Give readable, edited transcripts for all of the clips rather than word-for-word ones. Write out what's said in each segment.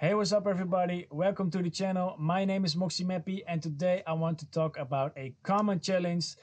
Hey, what's up everybody? Welcome to the channel. My name is Moxie Mappy and today I want to talk about a common challenge,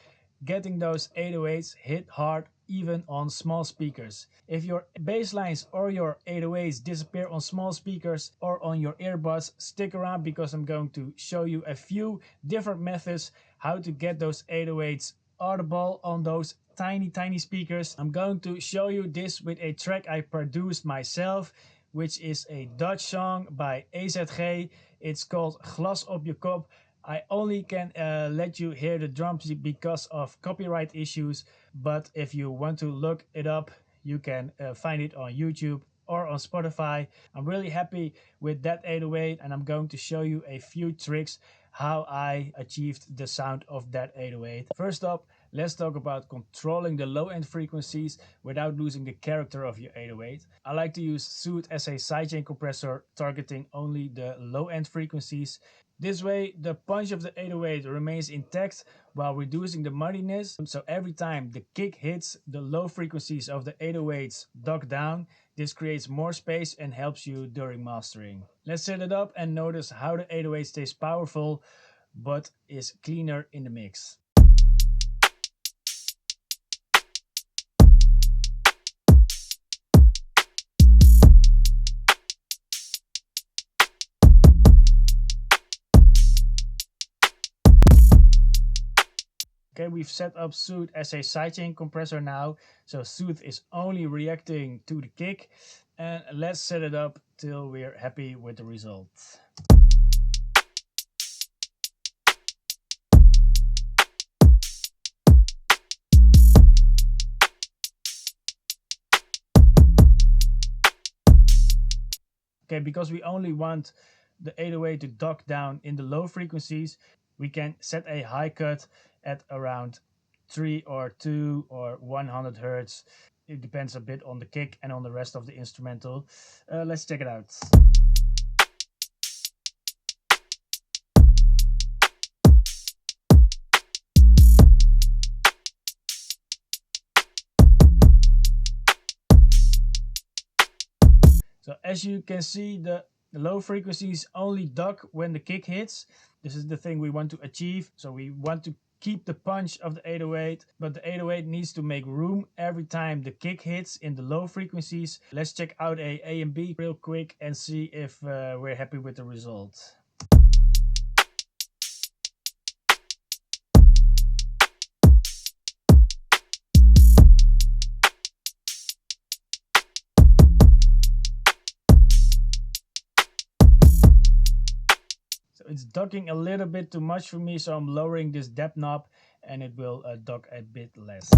getting those 808s hit hard even on small speakers. If your bass lines or your 808s disappear on small speakers or on your earbuds, stick around because I'm going to show you a few different methods how to get those 808s audible on those tiny speakers. I'm going to show you this with a track I produced myself, which is a Dutch song by AZG. It's called Glas Op Je Kop. I only can let you hear the drums because of copyright issues, but if you want to look it up, you can find it on YouTube or on Spotify. I'm really happy with that 808 and I'm going to show you a few tricks how I achieved the sound of that 808. First up, let's talk about controlling the low-end frequencies without losing the character of your 808. I like to use Soothe as a sidechain compressor, targeting only the low-end frequencies. This way, the punch of the 808 remains intact while reducing the muddiness. So every time the kick hits, the low frequencies of the 808s duck down. This creates more space and helps you during mastering. Let's set it up and notice how the 808 stays powerful but is cleaner in the mix. Okay, we've set up Soothe as a sidechain compressor now, so Soothe is only reacting to the kick, and let's set it up till we're happy with the result. Okay, because we only want the 808 to duck down in the low frequencies, we can set a high cut at around 3 or 2 or 100 Hertz. It depends a bit on the kick and on the rest of the instrumental. Let's check it out. So as you can see, the low frequencies only duck when the kick hits. This is the thing we want to achieve. So we want to keep the punch of the 808, but the 808 needs to make room every time the kick hits in the low frequencies. Let's check out A and B real quick and see if we're happy with the result. It's ducking a little bit too much for me, so I'm lowering this depth knob and it will duck a bit less.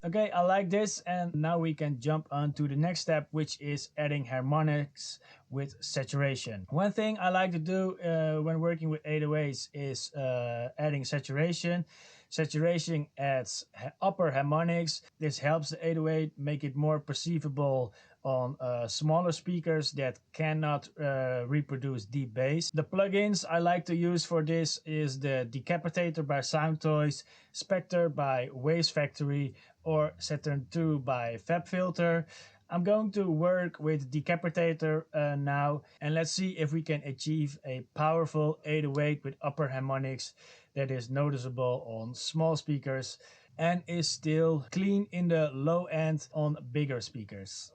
Okay, I like this, and now we can jump on to the next step, which is adding harmonics with saturation. One thing I like to do when working with 808s is adding saturation. Saturation adds upper harmonics. This helps the 808 make it more perceivable on smaller speakers that cannot reproduce deep bass. The plugins I like to use for this is the Decapitator by Soundtoys, Spectre by Waves Factory, or Saturn 2 by FabFilter. I'm going to work with Decapitator now, and let's see if we can achieve a powerful 808 with upper harmonics that is noticeable on small speakers and is still clean in the low end on bigger speakers.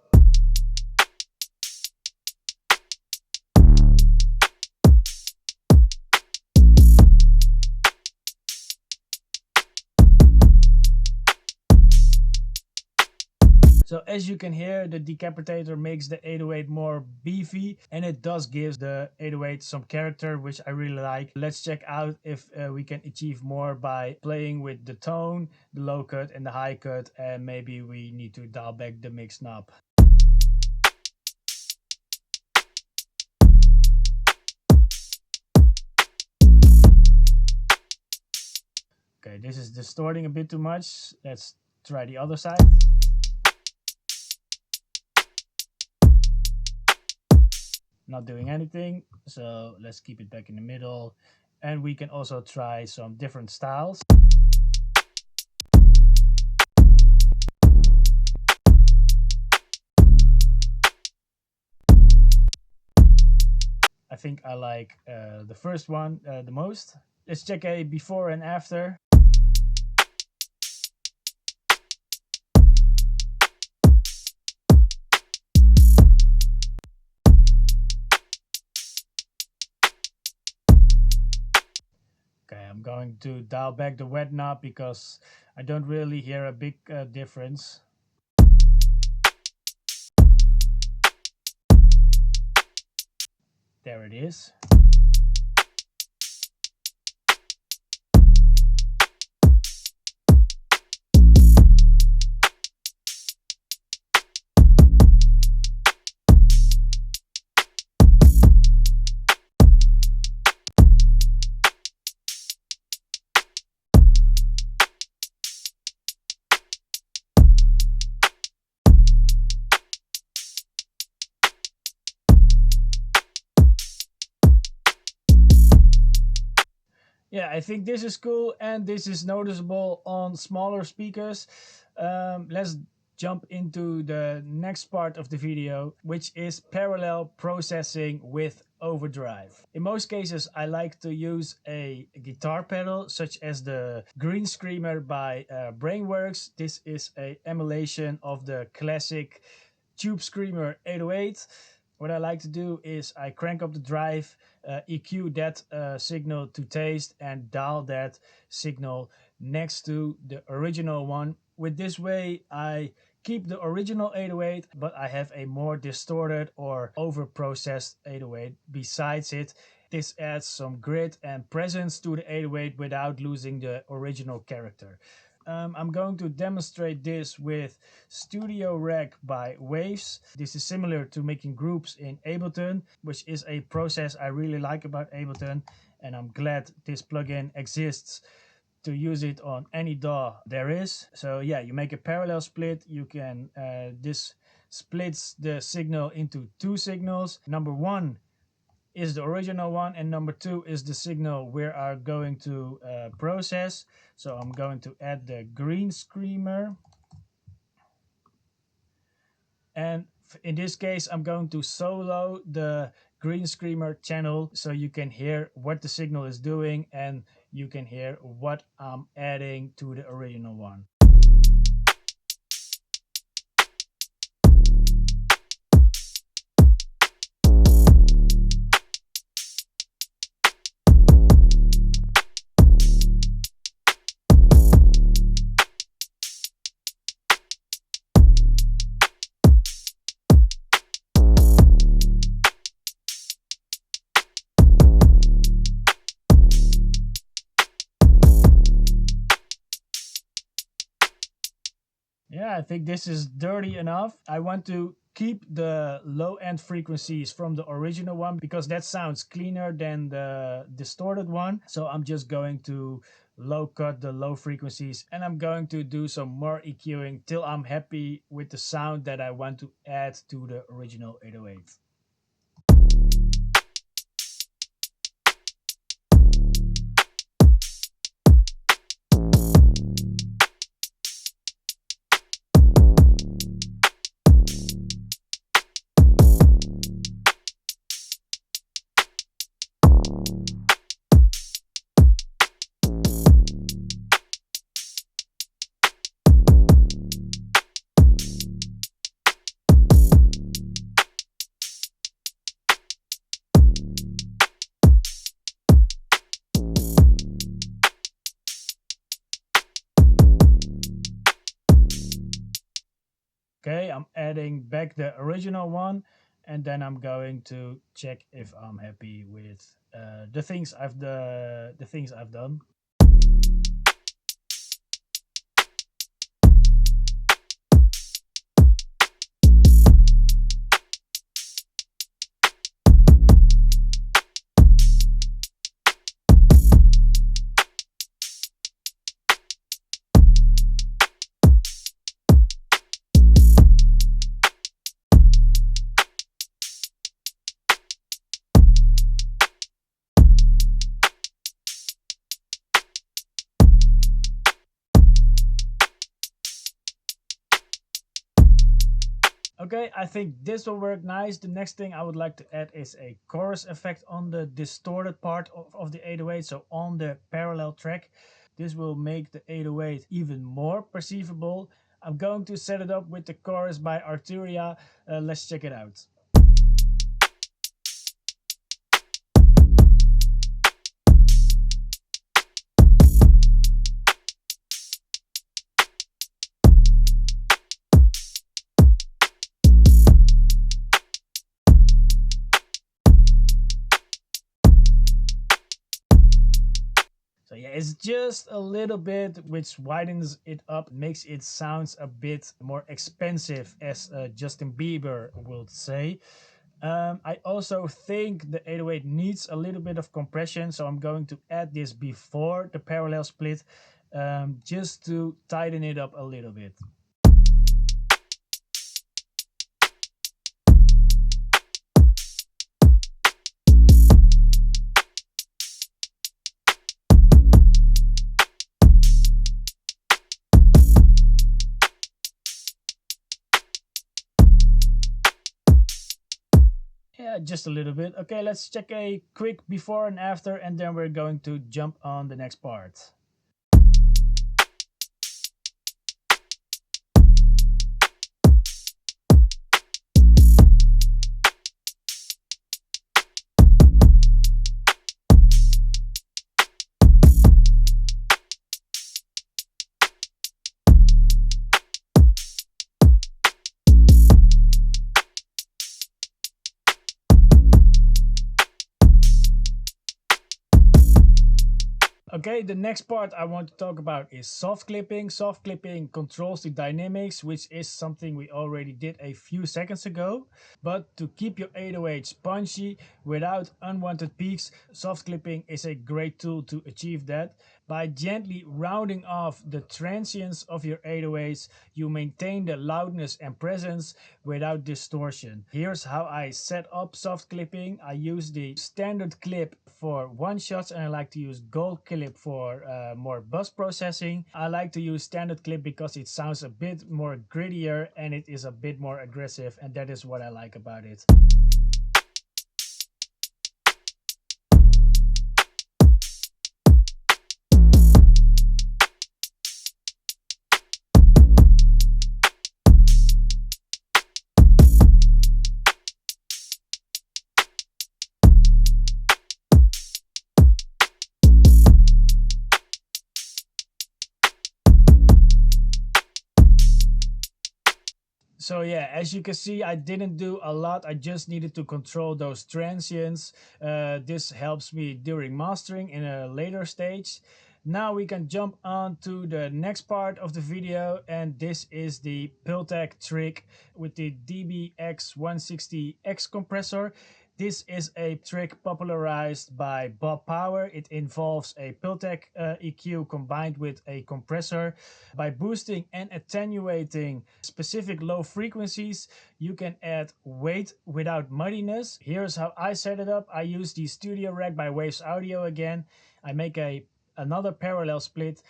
So as you can hear, the Decapitator makes the 808 more beefy, and it does give the 808 some character, which I really like. Let's check out if we can achieve more by playing with the tone, the low cut and the high cut, and maybe we need to dial back the mix knob. Okay, this is distorting a bit too much. Let's try the other side. not doing anything. So let's keep it back in the middle. And we can also try some different styles. I think I like the first one the most. Let's check a before and after. Okay, I'm going to dial back the wet knob because I don't really hear a big difference. There it is. Yeah, I think this is cool and this is noticeable on smaller speakers. Let's jump into the next part of the video, which is parallel processing with overdrive. In most cases, I like to use a guitar pedal such as the Greenscreamer by Brainworks. This is an emulation of the classic Tube Screamer 808. What I like to do is I crank up the drive, EQ that signal to taste, and dial that signal next to the original one. With this way, I keep the original 808, but I have a more distorted or over-processed 808 besides it. This adds some grit and presence to the 808 without losing the original character. I'm going to demonstrate this with Studio Rec by Waves. This is similar to making groups in Ableton, which is a process I really like about Ableton, and I'm glad this plugin exists to use it on any DAW there is. So yeah, you make a parallel split. You can this splits the signal into two signals. Number one is the original one, and number two is the signal we are going to process. So I'm going to add the Greenscreamer, and in this case I'm going to solo the Greenscreamer channel so you can hear what the signal is doing and you can hear what I'm adding to the original one. Yeah, I think this is dirty enough. I want to keep the low end frequencies from the original one because that sounds cleaner than the distorted one. So I'm just going to low cut the low frequencies and I'm going to do some more EQing till I'm happy with the sound that I want to add to the original 808. Okay, I'm adding back the original one, and then I'm going to check if I'm happy with the things I've done. Okay, I think this will work nice. The next thing I would like to add is a chorus effect on the distorted part of the 808, so on the parallel track. This will make the 808 even more perceivable. I'm going to set it up with the chorus by Arturia. Let's check it out. So yeah, it's just a little bit, which widens it up, makes it sounds a bit more expensive, as Justin Bieber would say. I also think the 808 needs a little bit of compression, so I'm going to add this before the parallel split, just to tighten it up a little bit. Yeah, just a little bit. Okay, let's check a quick before and after, and then we're going to jump on the next part. Okay, the next part I want to talk about is soft clipping. Soft clipping controls the dynamics, which is something we already did a few seconds ago. But to keep your 808s punchy without unwanted peaks, soft clipping is a great tool to achieve that. By gently rounding off the transients of your 808s, you maintain the loudness and presence without distortion. Here's how I set up soft clipping. I use the StandardCLIP for one shots, and I like to use Gold Clip for more bus processing. I like to use StandardCLIP because it sounds a bit more grittier and it is a bit more aggressive, and that is what I like about it. So yeah, as you can see, I didn't do a lot. I just needed to control those transients. This helps me during mastering in a later stage. Now we can jump on to the next part of the video, and this is the Pultec trick with the DBX160X compressor. This is a trick popularized by Bob Power. It involves a Pultec EQ combined with a compressor. By boosting and attenuating specific low frequencies, you can add weight without muddiness. Here's how I set it up. I use the studio rack by Waves Audio again. I make another parallel split,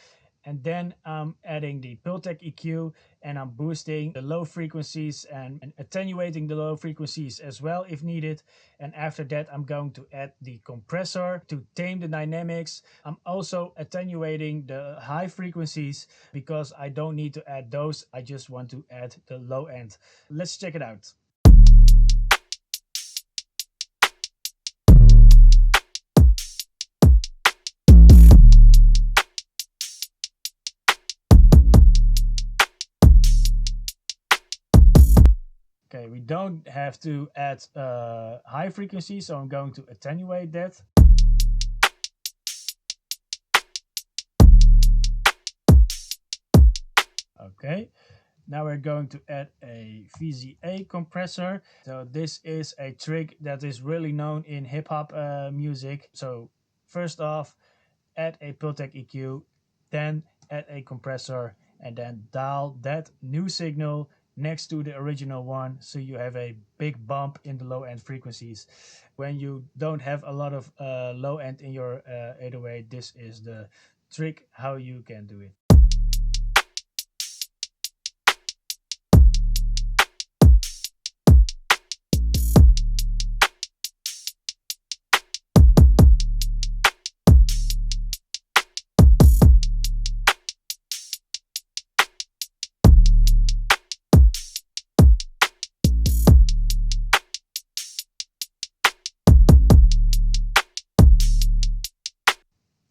and then I'm adding the Pultec EQ, and I'm boosting the low frequencies and attenuating the low frequencies as well if needed. And after that, I'm going to add the compressor to tame the dynamics. I'm also attenuating the high frequencies because I don't need to add those. I just want to add the low end. Let's check it out. Okay, we don't have to add high frequency, so I'm going to attenuate that. Okay, now we're going to add a VZA compressor. So this is a trick that is really known in hip hop music. So first off, add a Pultec EQ, then add a compressor, and then dial that new signal next to the original one, so you have a big bump in the low end frequencies. When you don't have a lot of low end in your 808, this is the trick how you can do it.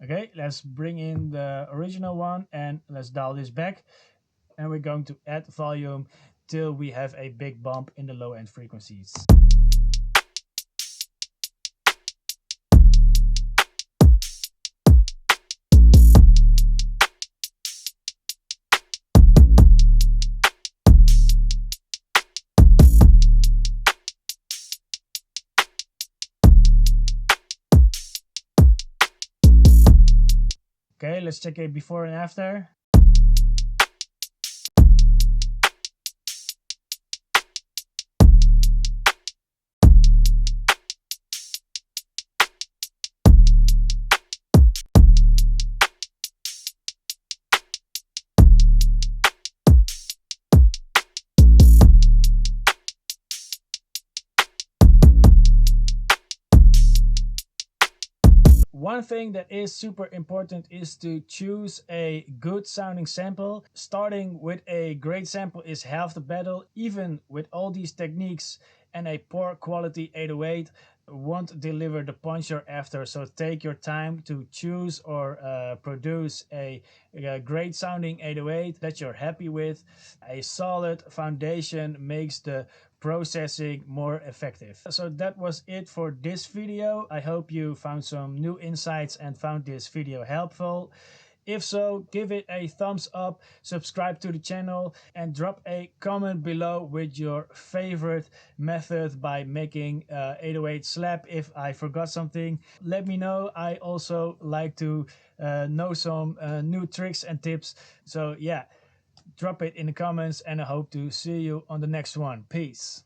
Okay, let's bring in the original one and let's dial this back. And we're going to add volume till we have a big bump in the low end frequencies. Okay, let's check it before and after. One thing that is super important is to choose a good sounding sample. Starting with a great sample is half the battle. Even with all these techniques and a poor quality 808 won't deliver the punch you're after. So take your time to choose or produce a great sounding 808 that you're happy with. A solid foundation makes the processing more effective. So that was it for this video. I hope you found some new insights and found this video helpful. If so, give it a thumbs up, subscribe to the channel, and drop a comment below with your favorite method by making 808 slap. If I forgot something, let me know. I also like to know some new tricks and tips. So yeah, drop it in the comments and I hope to see you on the next one. Peace.